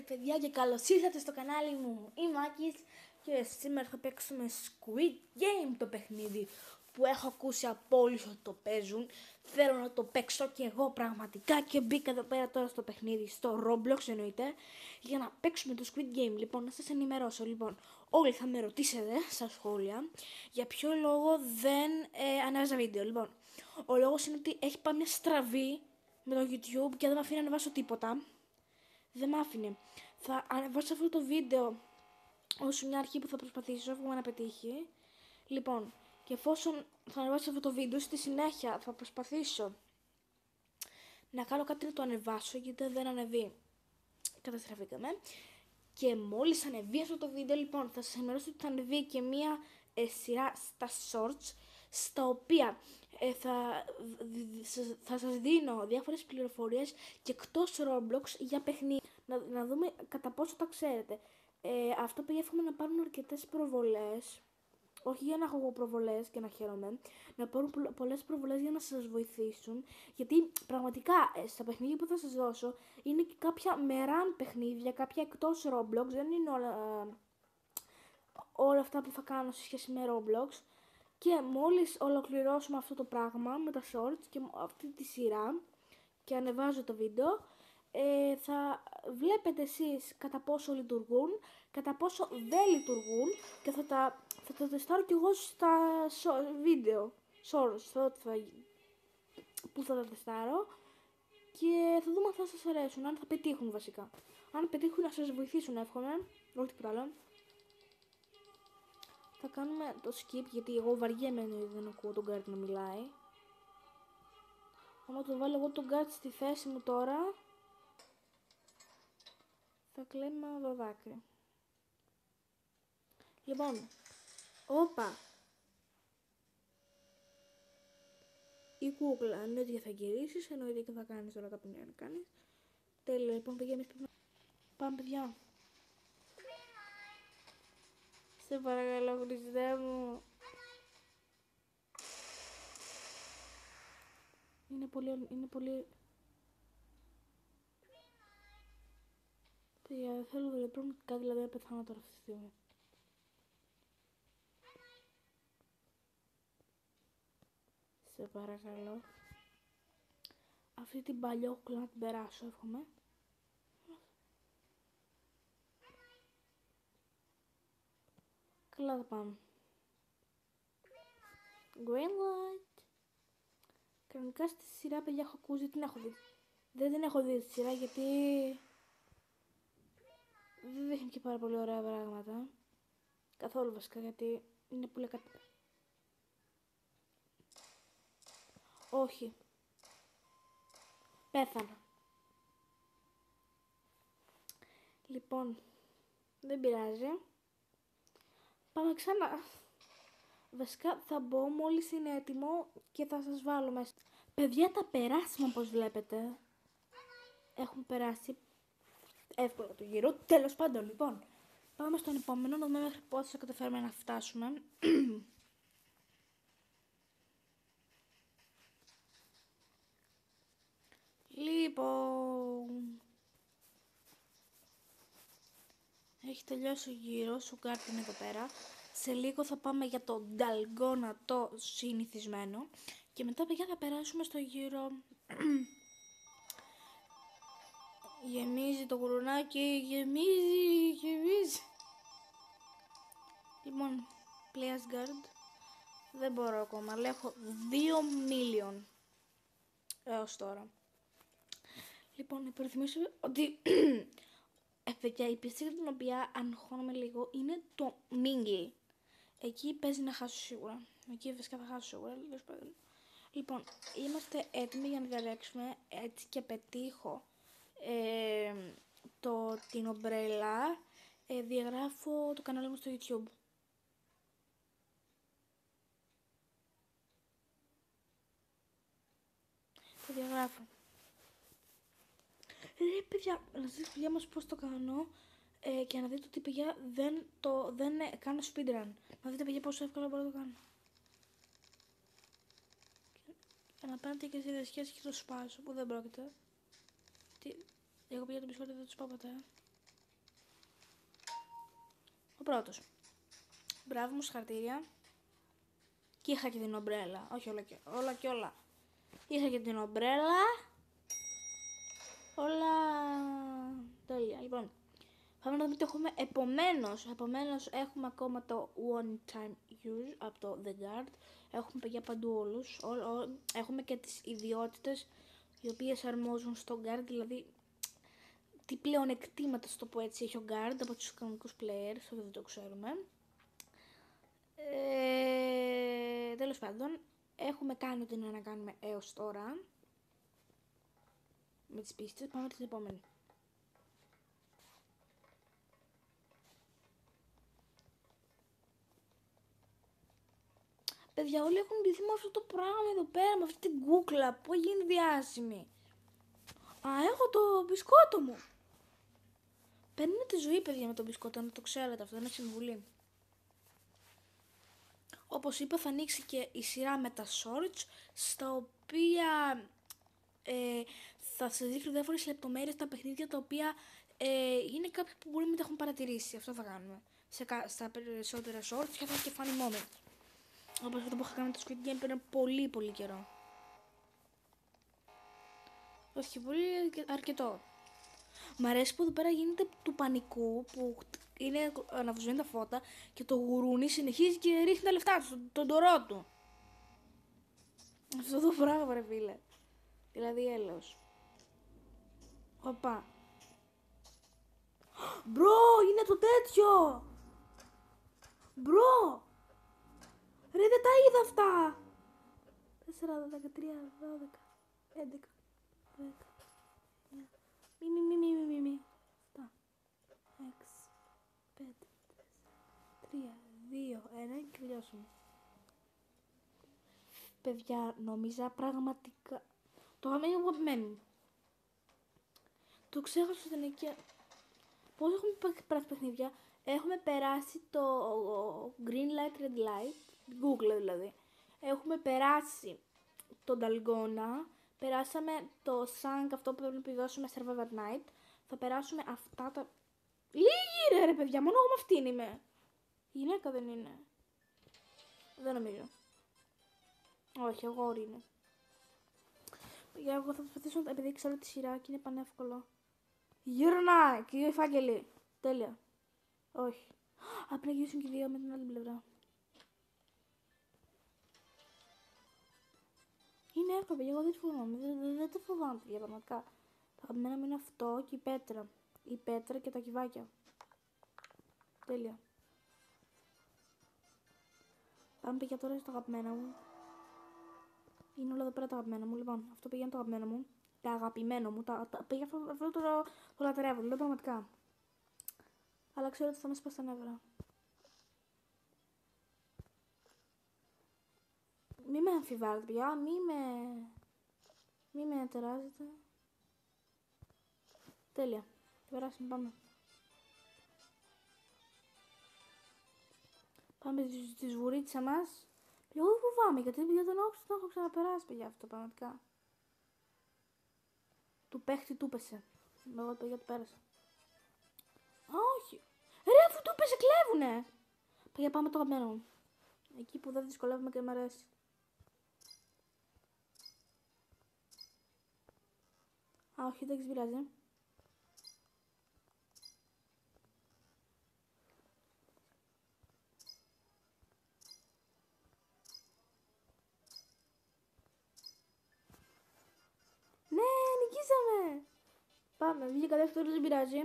παιδιά και καλώς ήρθατε στο κανάλι μου. Είμαι Άκης και σήμερα θα παίξουμε Squid Game, το παιχνίδι που έχω ακούσει από όλους ότι το παίζουν. Θέλω να το παίξω και εγώ πραγματικά και μπήκα εδώ πέρα τώρα στο παιχνίδι, στο Roblox εννοείται, για να παίξουμε το Squid Game. Λοιπόν, να σας ενημερώσω. Λοιπόν, όλοι θα με ρωτήσετε στα σχόλια για ποιο λόγο δεν ανέβαζα βίντεο. Λοιπόν, ο λόγος είναι ότι έχει πάει μια στραβή με το YouTube και δεν με αφήνει να ανεβάσω τίποτα. Δεν μ' άφηνε. Θα ανεβάσω αυτό το βίντεο ως μια αρχή που θα προσπαθήσω, εύχομαι να πετύχει. Λοιπόν, και εφόσον θα ανεβάσω αυτό το βίντεο, στη συνέχεια θα προσπαθήσω να κάνω κάτι να το ανεβάσω, γιατί δεν ανεβεί. Καταστραφήκαμε. Και μόλις ανεβεί αυτό το βίντεο, λοιπόν, θα σας ενημερώσω ότι θα ανεβεί και μια σειρά στα shorts, στα οποία θα σας δίνω διάφορες πληροφορίες και εκτός Roblox για παιχνίδια. Να δούμε κατά πόσο τα ξέρετε. Αυτό που εύχομαι να πάρουν αρκετές προβολές. Όχι για να έχω εγώ προβολές και να χαίρομαι, να πάρουν πολλές προβολές για να σας βοηθήσουν. Γιατί πραγματικά στα παιχνίδια που θα σας δώσω είναι και κάποια μεράν παιχνίδια, κάποια εκτός Roblox. Δεν είναι όλα αυτά που θα κάνω σε σχέση με Roblox. Και μόλις ολοκληρώσουμε αυτό το πράγμα με τα shorts και αυτή τη σειρά και ανεβάζω το βίντεο, θα βλέπετε εσείς κατά πόσο λειτουργούν, κατά πόσο δεν λειτουργούν και θα τα τεστάρω κι εγώ στα βίντεο, shorts, που θα τα τεστάρω και θα δούμε αν θα σας αρέσουν, αν θα πετύχουν βασικά. Αν πετύχουν να σας βοηθήσουν εύχομαι, όχι τίποτα άλλο. Θα κάνουμε το skip γιατί εγώ βαριέμαι δεν ακούω τον Guard να μιλάει. Άμα το βάλω εγώ τον Guard στη θέση μου τώρα, θα κλαίμε το δάκρυ. Λοιπόν, όπα. Η κούκλα εννοείται και θα γυρίσεις, εννοείται και θα κάνεις όλα τα που είναι να κάνεις. Τέλεια, λοιπόν παιδιά, εμείς πάμε παιδιά. Σε παρακαλώ Χριστέ μου. Είναι πολύ... Παιδιά, δεν θέλω δηλαδή κάτι, δηλαδή να πεθάνω τώρα αυτή τη στιγμή. Σε παρακαλώ. Αυτή την παλιόκουλα να την περάσω, εύχομαι. Καλά θα πάμε. Green light. Κανονικά στη σειρά, παιδιά, έχω ακούσει, την έχω δει. Δεν την έχω δει στη σειρά γιατί δεν δείχνει και πάρα πολύ ωραία πράγματα. Καθόλου βασικά, γιατί είναι πολύ Όχι. Πέθανα. Λοιπόν, δεν πειράζει. Πάμε ξανά. Βασικά θα μπω μόλις είναι έτοιμο και θα σας βάλω μέσα. Παιδιά, τα περάσουμε όπως βλέπετε. Έχουν περάσει εύκολα το γύρο. Τέλος πάντων, λοιπόν. Πάμε στον επόμενο, να δούμε μέχρι πότε θα καταφέρουμε να φτάσουμε. Λοιπόν, έχει τελειώσει ο γύρος, ο Guard είναι εδώ πέρα. Σε λίγο θα πάμε για το Dalgona το συνηθισμένο. Και μετά παιδιά θα περάσουμε στο γύρο. Γεμίζει το κουρουνάκι, γεμίζει. Λοιπόν, Players Guard. Δεν μπορώ ακόμα, αλλά έχω 2 million έως τώρα. Λοιπόν, υπενθυμίσω ότι παιδιά, η πίστη για την οποία αγχώνομαι λίγο είναι το Mingle. Εκεί παίζει να χάσω σίγουρα. Εκεί φυσικά θα χάσω σίγουρα. Λοιπόν, είμαστε έτοιμοι για να διαλέξουμε. Έτσι και πετύχω την ομπρέλα. Διαγράφω το κανάλι μου στο YouTube. Το διαγράφω. Παιδιά, να δείτε παιδιά μας πώς το κάνω και να δείτε ότι παιδιά δεν κάνω speedrun. Να δείτε παιδιά πόσο εύκολα μπορώ να το κάνω. Και να παίρνετε και στη διασκέδαση και το σπάσω που δεν πρόκειται. Εγώ παιδιά το μπισκότι δεν το σπάω ποτέ. Ο πρώτος. Μπράβο μου, συγχαρητήρια. Και είχα και την ομπρέλα. Όχι όλα και όλα. Είχα και την ομπρέλα. Όλα τέλεια. Λοιπόν, πάμε να δούμε τι έχουμε επομένως έχουμε ακόμα το one time use από το The Guard. Έχουμε παιδιά παντού όλους. Έχουμε και τις ιδιότητες οι οποίες αρμόζουν στο Guard, δηλαδή τι πλεονεκτήματα, στο το πω έτσι, έχει ο Guard από τους κανονικούς players, αυτό δεν το ξέρουμε. Τέλος πάντων, έχουμε κάνει ό,τι είναι να κάνουμε έως τώρα. Με τις πίστες, πάμε στην επόμενη. Παιδιά, όλοι έχουν ντυθεί με αυτό το πράγμα εδώ πέρα, με αυτή την κούκλα που γίνει διάσημη. Α, έχω το μπισκότο μου. Παίρνει τη ζωή, παιδιά, με το μπισκότο, να το ξέρετε, αυτό είναι συμβουλή. Όπως είπα, θα ανοίξει και η σειρά με τα shorts, στα οποία θα σας δείχνω διάφορες λεπτομέρειες τα παιχνίδια, τα οποία είναι κάποια που μπορεί να μην τα έχουν παρατηρήσει. Αυτό θα κάνουμε στα περισσότερα shorts και θα έχει και funny moments. Όπως αυτό που είχα κάνει με το Squid Game πριν πολύ πολύ καιρό. Όχι πολύ, αρκετό. Μ' αρέσει που εδώ πέρα γίνεται του πανικού, που είναι αναβοσβήνει τα φώτα και το γουρούνι συνεχίζει και ρίχνει τα λεφτά του, τον τορό του. Αυτό το πράγμα, ρε φίλε. Δηλαδή έλεος. Οπα. Μπρο, είναι το τέτοιο. Μπρο. Ρε, δεν τα είδα αυτά. 4, 13, 12, 11, 10, 9. Μη. 7, 6, 5, 4, 3, 2, 1 και τελειώσουμε. Παιδιά, νόμιζα πραγματικά. Το είχαμε αγαπημένο μου. Το ξέχασα στην εκεί. Πώς έχουμε περάσει παιχνίδια. Έχουμε περάσει το green light, red light. Google δηλαδή. Έχουμε περάσει το Dalgona. Περάσαμε το Sank, αυτό που πρέπει να επιδώσουμε Survive at Night. Θα περάσουμε αυτά τα. Λίγη ρε παιδιά, μόνο εγώ με αυτήν είμαι. Γυναίκα δεν είναι. Δεν νομίζω. Όχι, αγόρι είναι. Για εγώ θα προσπαθήσω να επειδή ξέρω τη σειρά και είναι πανεύκολο. Γύρνα, κύριε Φάγγελη. Τέλεια. Όχι. Απ' να γυρίσουν και δύο με την άλλη πλευρά. Είναι εύκολο, παιδιά, εγώ δεν φοβάμαι. Δεν το φοβάμαι, παιδιά, πραγματικά. Τα αγαπημένα μου είναι αυτό και η πέτρα. Η πέτρα και τα κυβάκια. Τέλεια. Πάμε παιδιά τώρα στα αγαπημένα μου. Είναι όλα εδώ πέρα τα αγαπημένα μου. Λοιπόν, αυτό πήγαινε το αγαπημένο μου. Τα αγαπημένο μου. Πήγε αυτό το λατρεύω. Λέω πραγματικά. Αλλά ξέρω ότι θα με σπάσει τα νεύρα. Μη με αμφιβάλλετε, παιδιά. Μη με τεράζετε. Τέλεια. Περάσουμε, πάμε. Πάμε στη σβουρίτσα μας. Εγώ δεν φοβάμαι, γιατί για τον όξο το έχω ξαναπεράσει, παιδιά, αυτό πραγματικά. Του παίχτη του πέσε. Εγώ παιδιά του πέρασα. Όχι. Ρε, αφού του πέσε, κλέβουνε. Παιδιά, πάμε το αγαπημένο μου. Εκεί που δεν δυσκολεύομαι και μ' αρέσει. Α, όχι, δεν ξυπηράζει. Ναι, νικήσαμε! Πάμε, βγήκα δεύτερο, δεν πειράζει.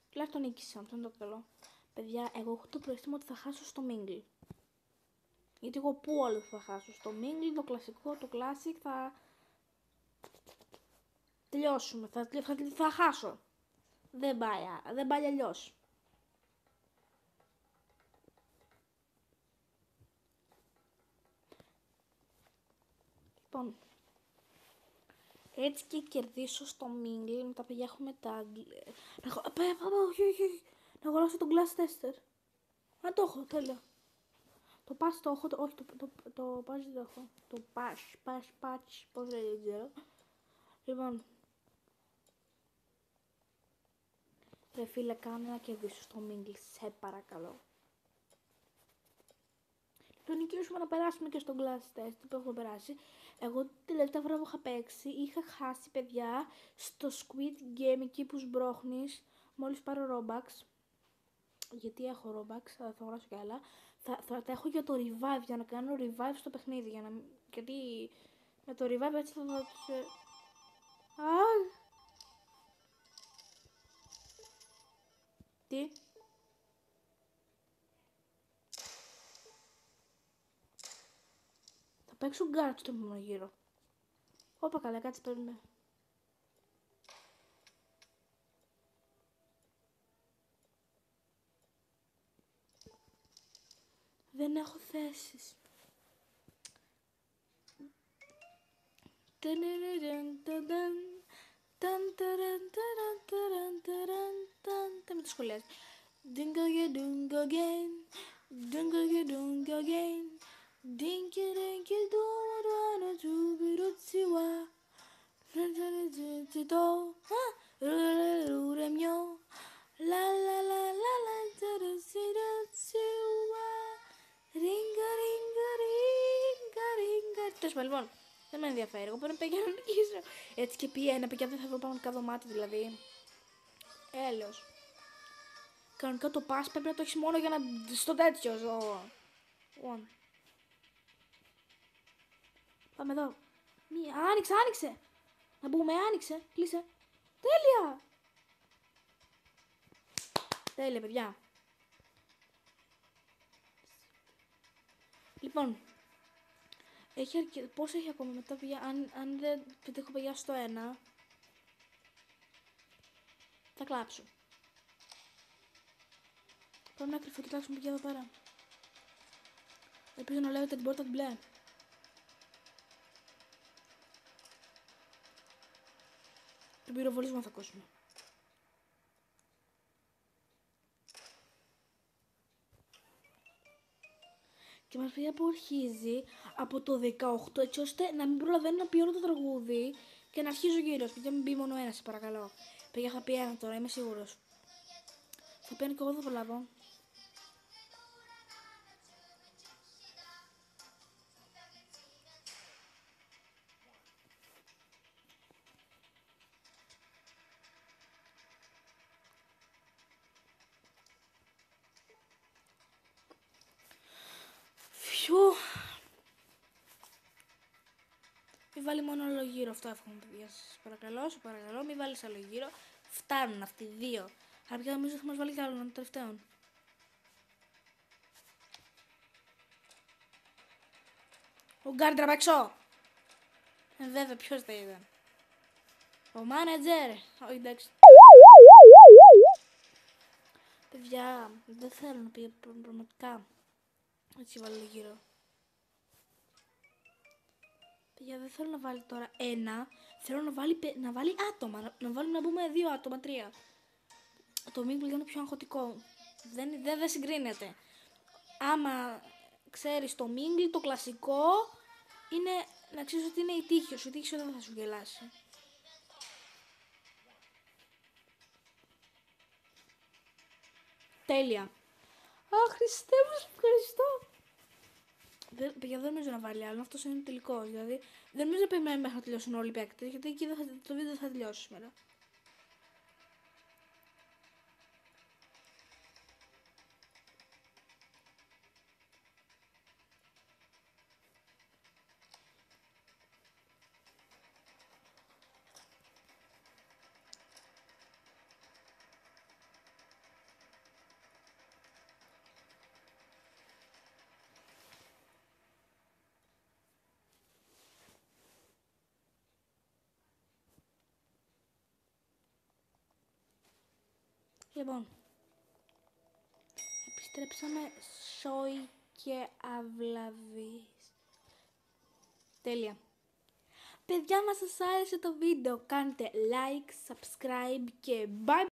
Τουλάχιστον νίκησα, αυτό είναι το καλό. Παιδιά, εγώ έχω το προαίσθημα ότι θα χάσω στο Mingle. Γιατί εγώ πού άλλο θα χάσω? Στο Mingle, το κλασικό, το Classic, θα τελειώσουμε, θα χάσω. Δεν πάει αλλιώς. Λοιπόν, έτσι και κερδίσω στο Mingle, με τα παιδιά έχουμε τα... Όχι. Να αγοράσω τον Glass Tester. Α, το έχω, τέλεια. Το Pass το έχω, όχι, το Pass δεν το έχω. Το Pass, πώς λέει, δεν ξέρω. Λοιπόν. Ρε φίλε, κάνε να κερδίσω στο Mingle, σε παρακαλώ. Το νικήσουμε να περάσουμε και στο Glass Test που έχουμε περάσει. Εγώ την τελευταία φορά που είχα παίξει είχα χάσει, παιδιά, στο Squid Game εκεί που σμπρώχνεις μόλις πάρω Robux. Γιατί έχω Robux, θα αγοράσω κι άλλα. Θα τα έχω για το revive, για να κάνω revive στο παιχνίδι. Γιατί με το revive έτσι θα τους... Τι? Θα παίξω guard στο επόμενο γύρο. Όπα καλά, κάτσε παίρνουμε. Δεν έχω θέσεις. Δεν με το σχολιάζει. Dingo again, dingo again, dinky dinky do wanna do birutsiwa, do remyo, la la la la la birutsiwa, ringa ringa ringa ringa. Τέλος πάντων, λοιπόν, δεν με ενδιαφέρει. Εγώ πρέπει να νικήσω. Έτσι και πει ένα, παιδιά, δεν θα βρω πραγματικά δωμάτιο δηλαδή. Έλεος. Κανονικά το pass πρέπει να το έχεις μόνο για να... στο τέτοιο ζώο. Πάμε εδώ. Άνοιξε. Να μπούμε, άνοιξε. Κλείσε. Τέλεια, παιδιά. Λοιπόν. Πόσο έχει ακόμα μετά, παιδιά, αν δεν πετύχω, παιδιά, στο 1. Θα κλάψω. Πάμε να κρυφοκοιτάξουμε, παιδιά, εδώ πέρα. Ελπίζω να λέγεται την πόρτα την μπλε. Τον πυροβολισμό θα ακούσουμε. Και μας πει που αρχίζει από το 18, έτσι ώστε να μην προλαβαίνω να πει όλο το τραγούδι και να αρχίζω γύρω. Παιδιά, μην πει μόνο ένα, σε παρακαλώ. Παιδιά, θα πει ένα τώρα, είμαι σίγουρος. Θα πει ένα και εγώ δεν θα προλάβω. Μη βάλει μόνο άλλο γύρο, αυτό εύχομαι, παιδιά. Σας παρακαλώ, μη βάλεις άλλο γύρο. Φτάνουν αυτοί οι δύο. Αρκετά νομίζω θα μας βάλει κι άλλο έναν τελευταίο. Ο Γκάρντρα απ' έξω. Βέβαια, ποιος θα ήταν. Ο μάνετζερ. Όχι, εντάξει. Παιδιά, δεν θέλω να πει πραγματικά. Έτσι βάλω γύρω. Παιδιά, δεν θέλω να βάλει τώρα ένα. Θέλω να βάλει άτομα. Να μπούμε 2 άτομα, 3. Το Mingle είναι πιο αγχωτικό. Δεν συγκρίνεται. Άμα ξέρεις το Mingle, το κλασικό, είναι να ξέρεις ότι είναι η τύχη σου. Η τύχη σου δεν θα σου γελάσει. Τέλεια. Αχ, Χριστέ μου, σας ευχαριστώ. Παιδιά, δεν νομίζω να βάλει άλλο. Αυτός είναι τελικός. Δηλαδή, δεν νομίζω να περιμένουμε μέχρι να τελειώσουν όλοι οι παίκτες, γιατί εκεί το βίντεο θα τελειώσει σήμερα. Λοιπόν, επιστρέψαμε σόι και αυλαβής. Τέλεια. Παιδιά, αν σας άρεσε το βίντεο, κάντε like, subscribe και bye.